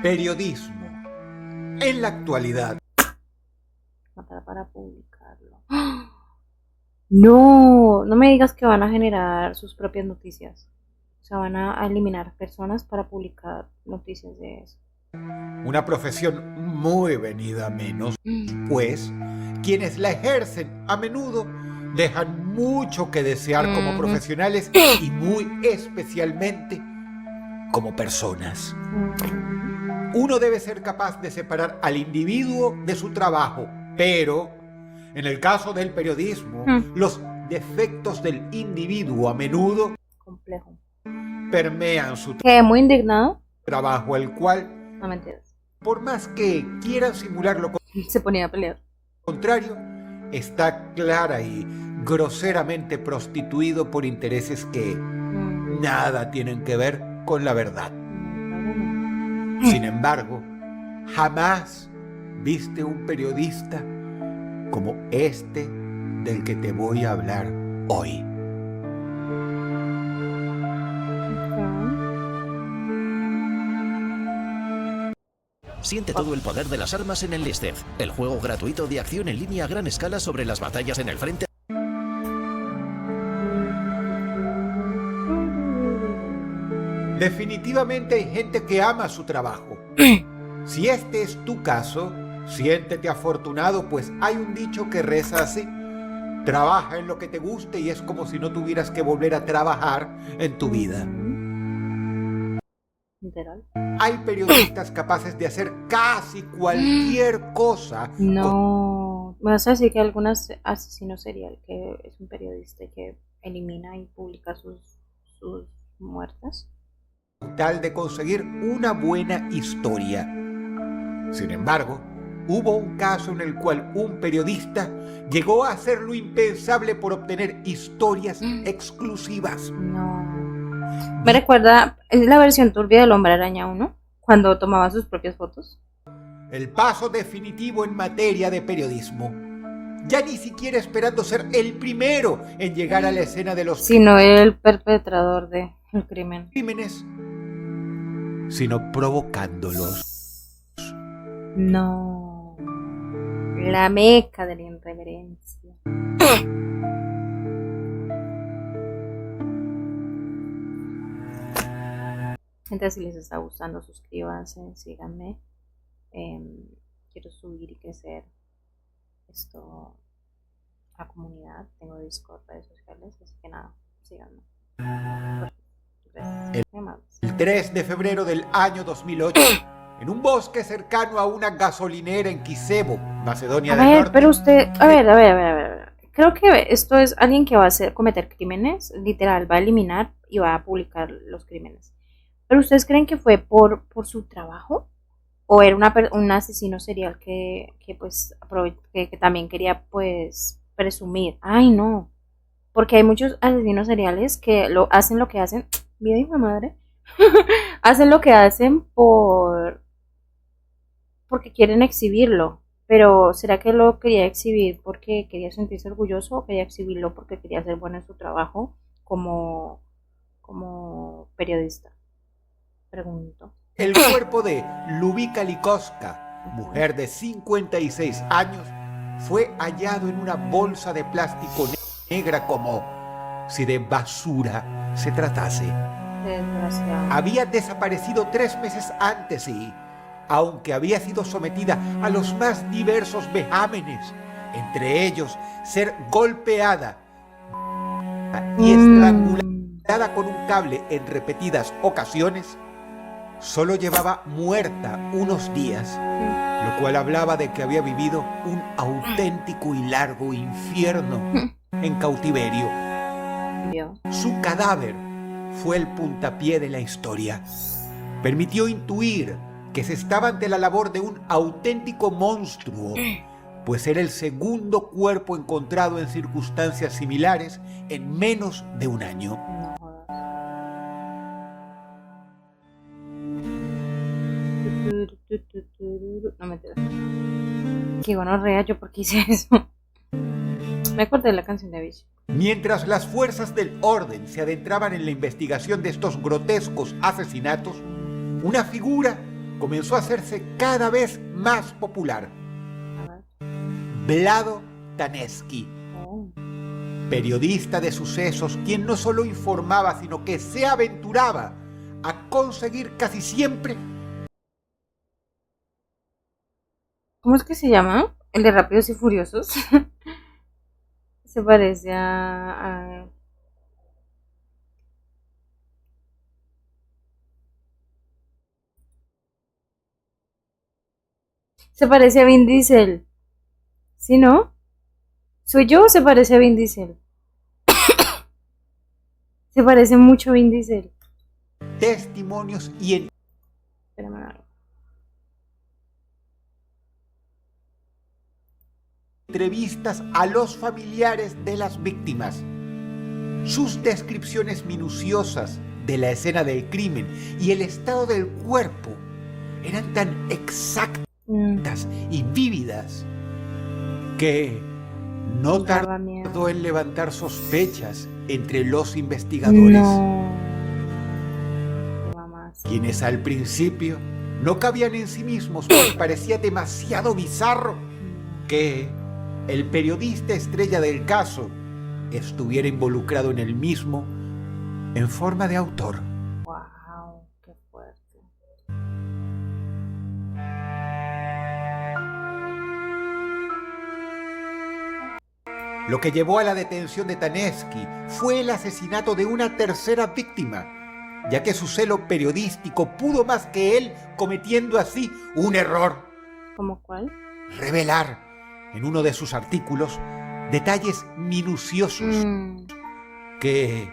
Periodismo. En la actualidad. Matar para publicarlo. No, no me digas que van a generar sus propias noticias. O sea, van a eliminar personas para publicar noticias de eso. Una profesión muy venida a menos, pues quienes la ejercen a menudo dejan mucho que desear como profesionales y muy especialmente como personas. Uno debe ser capaz de separar al individuo de su trabajo, pero en el caso del periodismo, los defectos del individuo a menudo complejo permean su Quedé muy indignado. trabajo, el cual, No mentiras. por más que quieran simular lo Se ponía a pelear. contrario, está clara y groseramente prostituido por intereses que nada tienen que ver con la verdad. Sin embargo, jamás viste un periodista como este del que te voy a hablar hoy. Siente todo el poder de las armas en Enlisted, el juego gratuito de acción en línea a gran escala sobre las batallas en el frente. Definitivamente hay gente que ama su trabajo. Si este es tu caso, siéntete afortunado, pues hay un dicho que reza así: trabaja en lo que te guste y es como si no tuvieras que volver a trabajar en tu vida. Literal. Hay periodistas capaces de hacer casi cualquier cosa. No, me vas a decir que algunos asesinos serial, que es un periodista que elimina y publica sus muertes. Tal de conseguir una buena historia. Sin embargo, hubo un caso en el cual un periodista llegó a hacer lo impensable por obtener historias exclusivas. No. Me recuerda, es la versión turbia del Hombre Araña 1, cuando tomaba sus propias fotos. El paso definitivo en materia de periodismo. Ya ni siquiera esperando ser el primero en llegar a la escena de los sino el perpetrador del crimen. crímenes, sino provocándolos. No. La meca de la irreverencia. Gente, si les está gustando, suscríbanse, síganme. Quiero subir y crecer esto a comunidad. Tengo Discord, redes sociales, así que nada, síganme. El 3 de febrero del año 2008, en un bosque cercano a una gasolinera en Kisevo, Macedonia del Norte. Pero usted, a ver. Creo que esto es alguien que va a cometer crímenes, literal, va a eliminar y va a publicar los crímenes. ¿Pero ustedes creen que fue por su trabajo? ¿O era un asesino serial que pues que también quería pues presumir? Ay, no. Porque hay muchos asesinos seriales que hacen lo que hacen. Vida hijo de madre. Hacen lo que hacen porque quieren exhibirlo. Pero ¿será que lo quería exhibir porque quería sentirse orgulloso o quería exhibirlo porque quería ser bueno en su trabajo como periodista? Pregunto. El cuerpo de Lubika Likoska, mujer de 56 años, fue hallado en una bolsa de plástico negra como si de basura se tratase. Desgraciado. Había desaparecido 3 meses antes y, aunque había sido sometida a los más diversos vejámenes, entre ellos ser golpeada y estrangulada con un cable en repetidas ocasiones, solo llevaba muerta unos días, lo cual hablaba de que había vivido un auténtico y largo infierno en cautiverio. Su cadáver fue el puntapié de la historia. Permitió intuir que se estaba ante la labor de un auténtico monstruo, pues era el segundo cuerpo encontrado en circunstancias similares en menos de un año. No me entero. Qué gonorrea, yo por qué hice eso. Me acordé de la canción de Avicii. Mientras las fuerzas del orden se adentraban en la investigación de estos grotescos asesinatos, una figura comenzó a hacerse cada vez más popular. A ver. Vlado Taneski, Oh. periodista de sucesos, quien no solo informaba, sino que se aventuraba a conseguir casi siempre ¿Cómo es que se llama? El de Rápidos y Furiosos. Se parece a... Se parece a Vin Diesel. ¿Sí, no? ¿Soy yo o se parece a Vin Diesel? Se parece mucho a Vin Diesel. testimonios y Espérame, a ver. entrevistas a los familiares de las víctimas. Sus descripciones minuciosas de la escena del crimen y el estado del cuerpo eran tan exactas y vívidas que no Daba miedo. tardó en levantar sospechas entre los investigadores, No. Qué mamás. quienes al principio no cabían en sí mismos porque parecía demasiado bizarro que el periodista estrella del caso estuviera involucrado en el mismo en forma de autor. Wow, qué fuerte. Lo que llevó a la detención de Taneski fue el asesinato de una tercera víctima, ya que su celo periodístico pudo más que él, cometiendo así un error: ¿Cómo cuál? revelar en uno de sus artículos detalles minuciosos que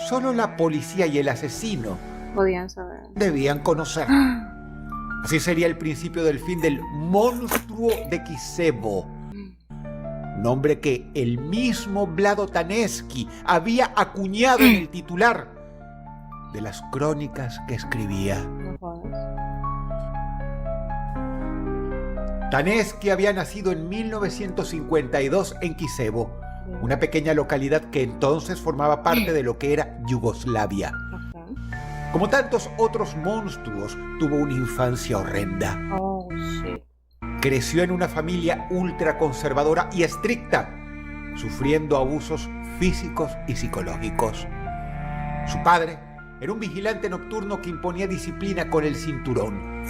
solo la policía y el asesino Podían saber. debían conocer. Así sería el principio del fin del monstruo de Kisevo, nombre que el mismo Vlado Taneski había acuñado en el titular de las crónicas que escribía. No jodas. Taneski había nacido en 1952 en Kisevo, una pequeña localidad que entonces formaba parte de lo que era Yugoslavia. Ok. Como tantos otros monstruos, tuvo una infancia horrenda. Oh, shit. Creció en una familia ultraconservadora y estricta, sufriendo abusos físicos y psicológicos. Su padre era un vigilante nocturno que imponía disciplina con el cinturón,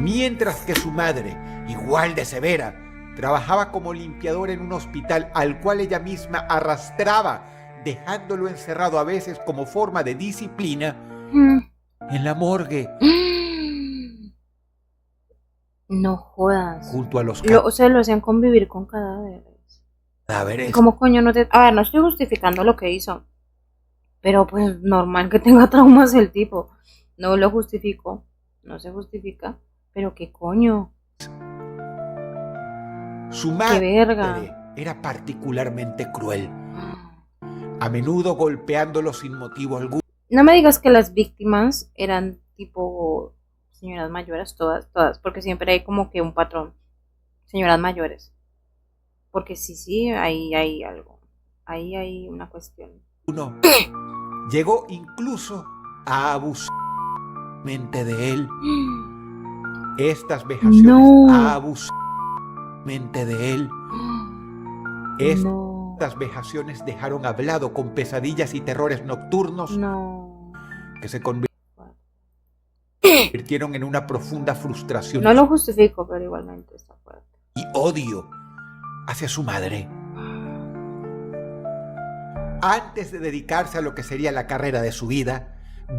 mientras que su madre, igual de severa, trabajaba como limpiadora en un hospital al cual ella misma arrastraba, dejándolo encerrado a veces como forma de disciplina en la morgue, No jodas. junto a los O sea, lo hacían convivir con cadáveres. cadáveres. ¿Cómo coño no te...? A ver, no estoy justificando lo que hizo. Pero pues normal que tenga traumas el tipo. No lo justifico. No se justifica. Pero qué coño. Su Qué madre verga. era particularmente cruel, a menudo golpeándolo sin motivo alguno. No me digas que las víctimas eran tipo señoras mayores, todas, porque siempre hay como que un patrón. Señoras mayores. Porque sí, ahí hay algo. Ahí hay una cuestión. Llegó incluso a abusar de él. Estas vejaciones No. abusó de él. No, Estas vejaciones dejaron a Vlado con pesadillas y terrores nocturnos no. que se convirtieron en una profunda frustración No lo justifico, pero igualmente está fuerte. y odio hacia su madre. Antes de dedicarse a lo que sería la carrera de su vida,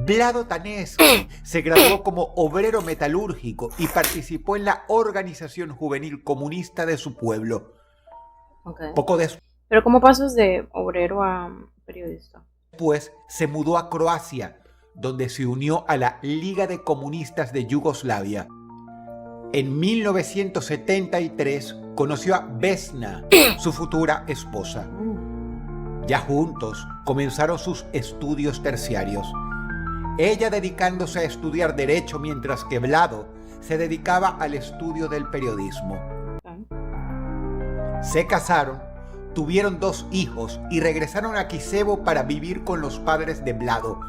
Vlado Taneski se graduó como obrero metalúrgico y participó en la organización juvenil comunista de su pueblo. Okay. Poco Pero ¿cómo pasas de obrero a periodista? después se mudó a Croacia, donde se unió a la Liga de Comunistas de Yugoslavia. En 1973 conoció a Vesna, su futura esposa. Ya juntos comenzaron sus estudios terciarios. Ella dedicándose a estudiar Derecho, mientras que Vlado se dedicaba al estudio del periodismo. Se casaron, tuvieron 2 hijos y regresaron a Kisevo para vivir con los padres de Vlado,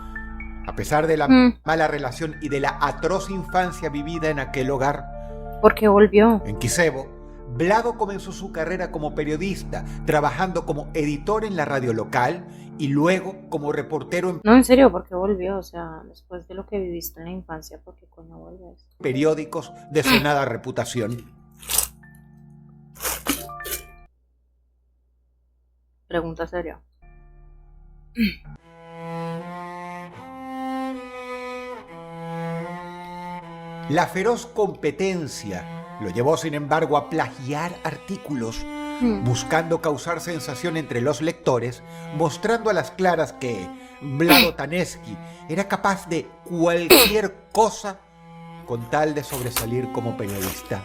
A pesar de la mala relación y de la atroz infancia vivida en aquel hogar, porque volvió. en Kisevo, Vlado comenzó su carrera como periodista, trabajando como editor en la radio local y luego como reportero en No, en serio, porque volvió. O sea, después de lo que viviste en la infancia, ¿por qué coño vuelves? periódicos de sonada reputación. Pregunta seria. La feroz competencia lo llevó, sin embargo, a plagiar artículos, buscando causar sensación entre los lectores, mostrando a las claras que Vlado Taneski era capaz de cualquier cosa con tal de sobresalir como periodista.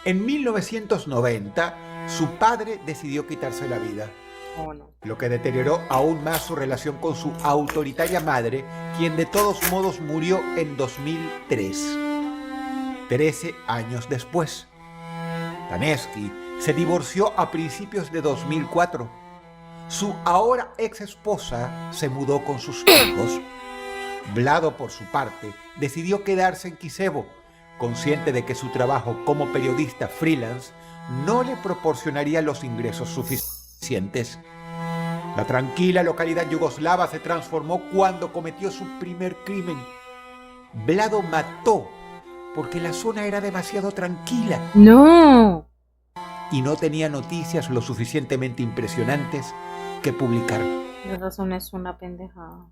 En 1990, su padre decidió quitarse la vida, Oh, no. lo que deterioró aún más su relación con su autoritaria madre, quien de todos modos murió en 2003, 13 años después. Taneski se divorció a principios de 2004. Su ahora ex esposa se mudó con sus hijos. Vlado, por su parte, decidió quedarse en Kisevo, consciente de que su trabajo como periodista freelance no le proporcionaría los ingresos suficientes. La tranquila localidad yugoslava se transformó cuando cometió su primer crimen. Vlado mató porque la zona era demasiado tranquila ¡No! y no tenía noticias lo suficientemente impresionantes que publicar. La razón es una pendejada.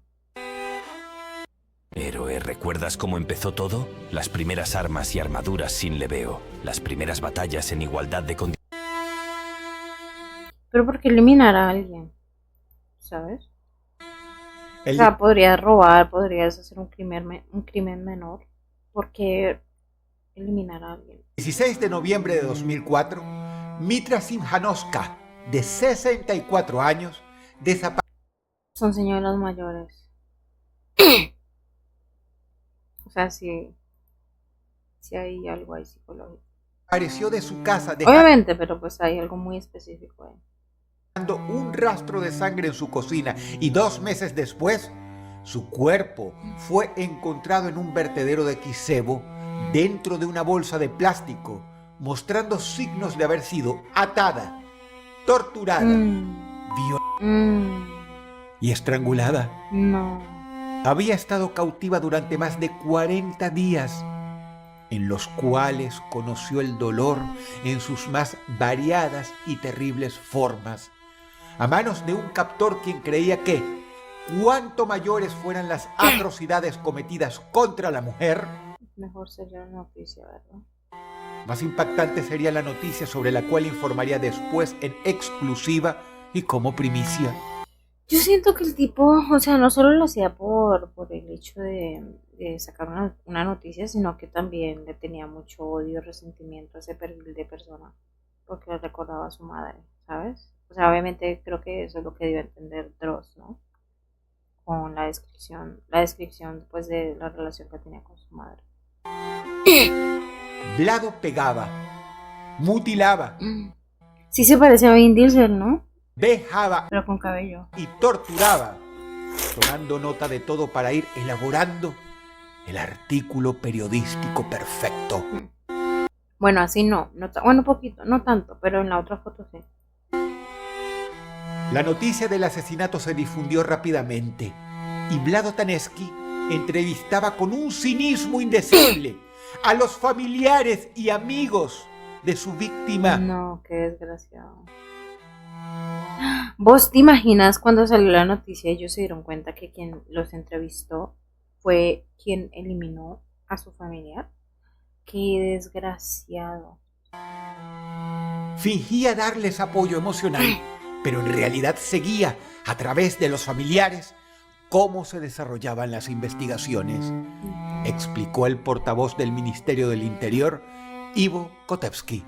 Héroe, ¿recuerdas cómo empezó todo? Las primeras armas y armaduras sin leveo, las primeras batallas en igualdad de condiciones. Pero ¿por qué eliminar a alguien? ¿Sabes? O El sea, podrías robar, podrías hacer un crimen menor. ¿Por qué eliminar a alguien? 16 de noviembre de 2004, Mitra Simhanovska, de 64 años, Son señoras mayores. O sea, sí hay algo ahí psicológico. desapareció de su casa dejando Obviamente, pero pues hay algo muy específico ahí. un rastro de sangre en su cocina y 2 meses después, su cuerpo fue encontrado en un vertedero de Kisevo dentro de una bolsa de plástico, mostrando signos de haber sido atada, torturada, violada y estrangulada. No. Había estado cautiva durante más de 40 días, en los cuales conoció el dolor en sus más variadas y terribles formas, a manos de un captor quien creía que, cuanto mayores fueran las atrocidades cometidas contra la mujer, Mejor sería la noticia, ¿verdad? más impactante sería la noticia sobre la cual informaría después en exclusiva y como primicia. Yo siento que el tipo, o sea, no solo lo hacía por el hecho de sacar una noticia, sino que también le tenía mucho odio, resentimiento a ese perfil de persona, porque le recordaba a su madre, ¿sabes? O sea, obviamente creo que eso es lo que dio a entender Dross, ¿no? Con la descripción pues de la relación que tenía con su madre. Vlado pegaba, mutilaba, Sí se parece a Vin Diesel, ¿no? vejaba Pero con cabello. y torturaba, tomando nota de todo para ir elaborando el artículo periodístico perfecto. Bueno, así no bueno, poquito, no tanto, pero en la otra foto sí. La noticia del asesinato se difundió rápidamente y Vlado Taneski entrevistaba con un cinismo indecible a los familiares y amigos de su víctima. No, qué desgraciado. ¿Vos te imaginas cuando salió la noticia y ellos se dieron cuenta que quien los entrevistó fue quien eliminó a su familiar? Qué desgraciado. Fingía darles apoyo emocional, pero en realidad seguía, a través de los familiares, cómo se desarrollaban las investigaciones, explicó el portavoz del Ministerio del Interior, Ivo Kotevsky.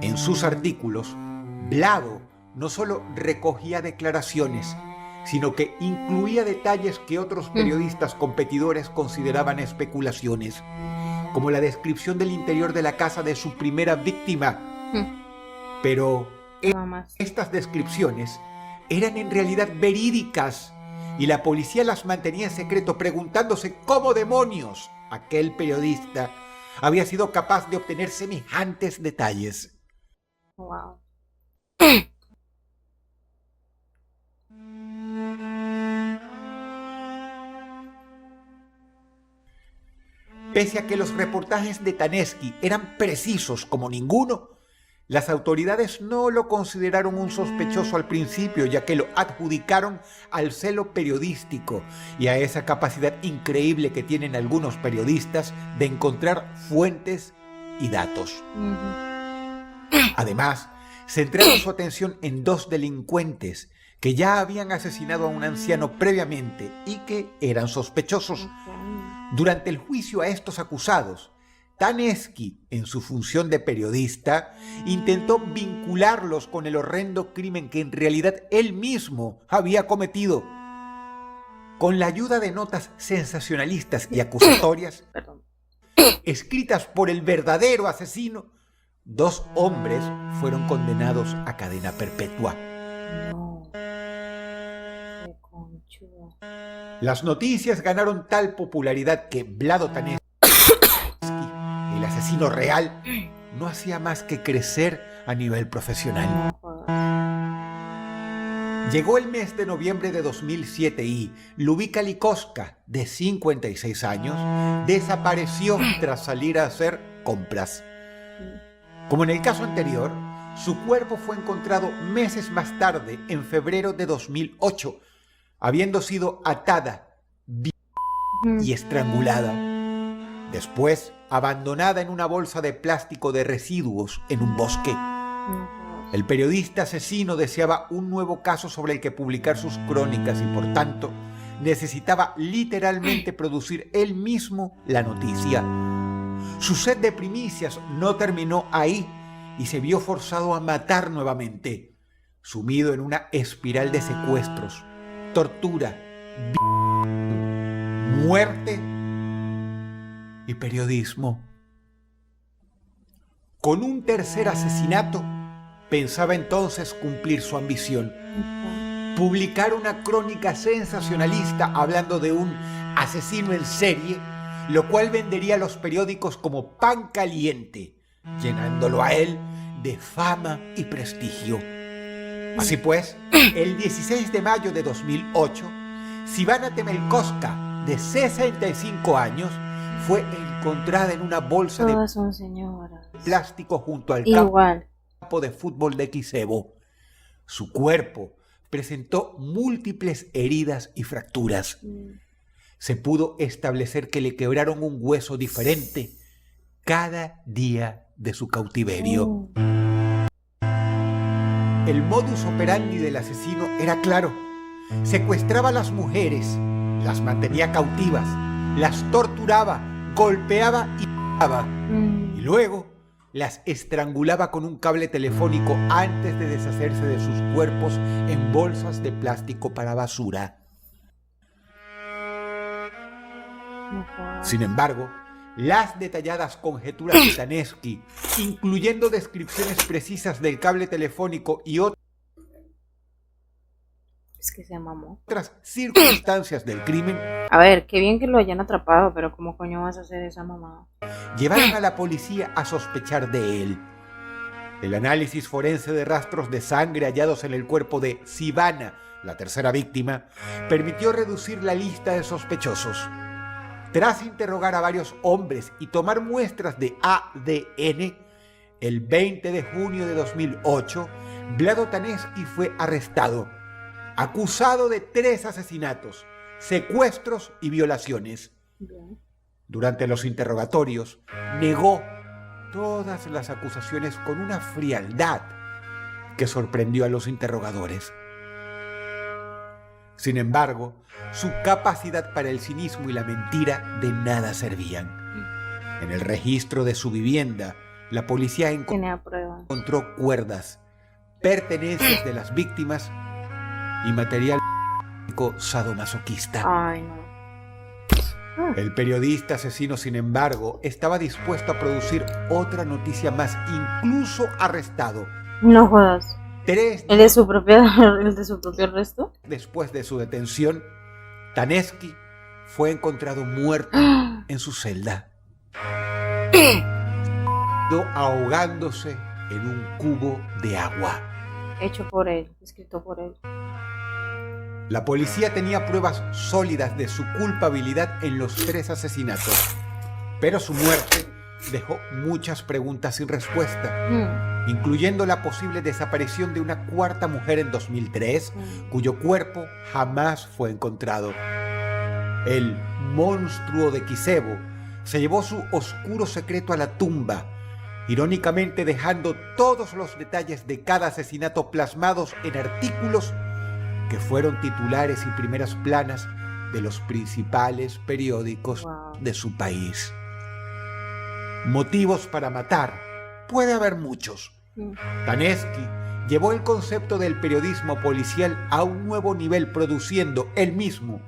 En sus artículos, Vlado no solo recogía declaraciones, sino que incluía detalles que otros periodistas competidores consideraban especulaciones, como la descripción del interior de la casa de su primera víctima. Pero estas descripciones eran en realidad verídicas y la policía las mantenía en secreto, preguntándose cómo demonios aquel periodista había sido capaz de obtener semejantes detalles. Wow. Pese a que los reportajes de Taneski eran precisos como ninguno, las autoridades no lo consideraron un sospechoso al principio, ya que lo adjudicaron al celo periodístico y a esa capacidad increíble que tienen algunos periodistas de encontrar fuentes y datos. Además, centraron su atención en dos delincuentes que ya habían asesinado a un anciano previamente y que eran sospechosos. Durante el juicio a estos acusados, Taneski, en su función de periodista, intentó vincularlos con el horrendo crimen que en realidad él mismo había cometido. Con la ayuda de notas sensacionalistas y acusatorias, escritas por el verdadero asesino, 2 hombres fueron condenados a cadena perpetua. No. Qué conchudo. Las noticias ganaron tal popularidad que Vlado Taneski, el asesino real, no hacía más que crecer a nivel profesional. Llegó el mes de noviembre de 2007 y Lubika Likoska, de 56 años, desapareció tras salir a hacer compras. Como en el caso anterior, su cuerpo fue encontrado meses más tarde, en febrero de 2008, habiendo sido atada y estrangulada. Después, abandonada en una bolsa de plástico de residuos en un bosque. El periodista asesino deseaba un nuevo caso sobre el que publicar sus crónicas y, por tanto, necesitaba literalmente producir él mismo la noticia. Su sed de primicias no terminó ahí y se vio forzado a matar nuevamente, sumido en una espiral de secuestros, tortura, muerte y periodismo. Con un tercer asesinato, pensaba entonces cumplir su ambición: publicar una crónica sensacionalista hablando de un asesino en serie, lo cual vendería a los periódicos como pan caliente, llenándolo a él de fama y prestigio. Así pues, el 16 de mayo de 2008, Sivana Temelkoska, de 65 años, fue encontrada en una bolsa Todas son señoras. de plástico junto al Igual. campo de fútbol de Kisevo. Su cuerpo presentó múltiples heridas y fracturas. Se pudo establecer que le quebraron un hueso diferente cada día de su cautiverio. El modus operandi del asesino era claro: secuestraba a las mujeres, las mantenía cautivas, las torturaba, golpeaba y mataba, y luego las estrangulaba con un cable telefónico antes de deshacerse de sus cuerpos en bolsas de plástico para basura. Sin embargo, las detalladas conjeturas de Taneski, incluyendo descripciones precisas del cable telefónico y Es que se mamó. otras circunstancias del crimen, A ver, qué bien que lo hayan atrapado, pero ¿cómo coño vas a hacer esa mamada? llevaron a la policía a sospechar de él. El análisis forense de rastros de sangre hallados en el cuerpo de Sivana, la tercera víctima, permitió reducir la lista de sospechosos. Tras interrogar a varios hombres y tomar muestras de ADN, el 20 de junio de 2008, Vlado Taneski fue arrestado, acusado de 3 asesinatos, secuestros y violaciones. Bien. Durante los interrogatorios, negó todas las acusaciones con una frialdad que sorprendió a los interrogadores. Sin embargo, su capacidad para el cinismo y la mentira de nada servían. En el registro de su vivienda, la policía Tenía pruebas. encontró cuerdas, pertenencias de las víctimas y material sadomasoquista. Ay, no. El periodista asesino, sin embargo, estaba dispuesto a producir otra noticia más, incluso arrestado. No jodas. 3 ¿El de su propio, el de su propio resto? después de su detención, Taneski fue encontrado muerto en su celda, ahogándose en un cubo de agua. Hecho por él, escrito por él. La policía tenía pruebas sólidas de su culpabilidad en los 3 asesinatos, pero su muerte dejó muchas preguntas sin respuesta, incluyendo la posible desaparición de una cuarta mujer en 2003, cuyo cuerpo jamás fue encontrado. El monstruo de Kisevo se llevó su oscuro secreto a la tumba, irónicamente dejando todos los detalles de cada asesinato plasmados en artículos que fueron titulares y primeras planas de los principales periódicos de su país. Motivos para matar puede haber muchos. Taneski llevó el concepto del periodismo policial a un nuevo nivel, produciendo él mismo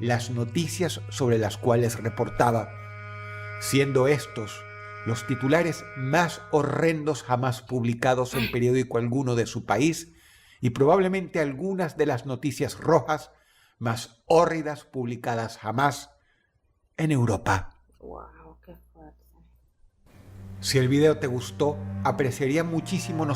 las noticias sobre las cuales reportaba, siendo estos los titulares más horrendos jamás publicados en periódico alguno de su país y probablemente algunas de las noticias rojas más hórridas publicadas jamás en Europa. Wow, qué fuerte. Si el video te gustó, apreciaría muchísimo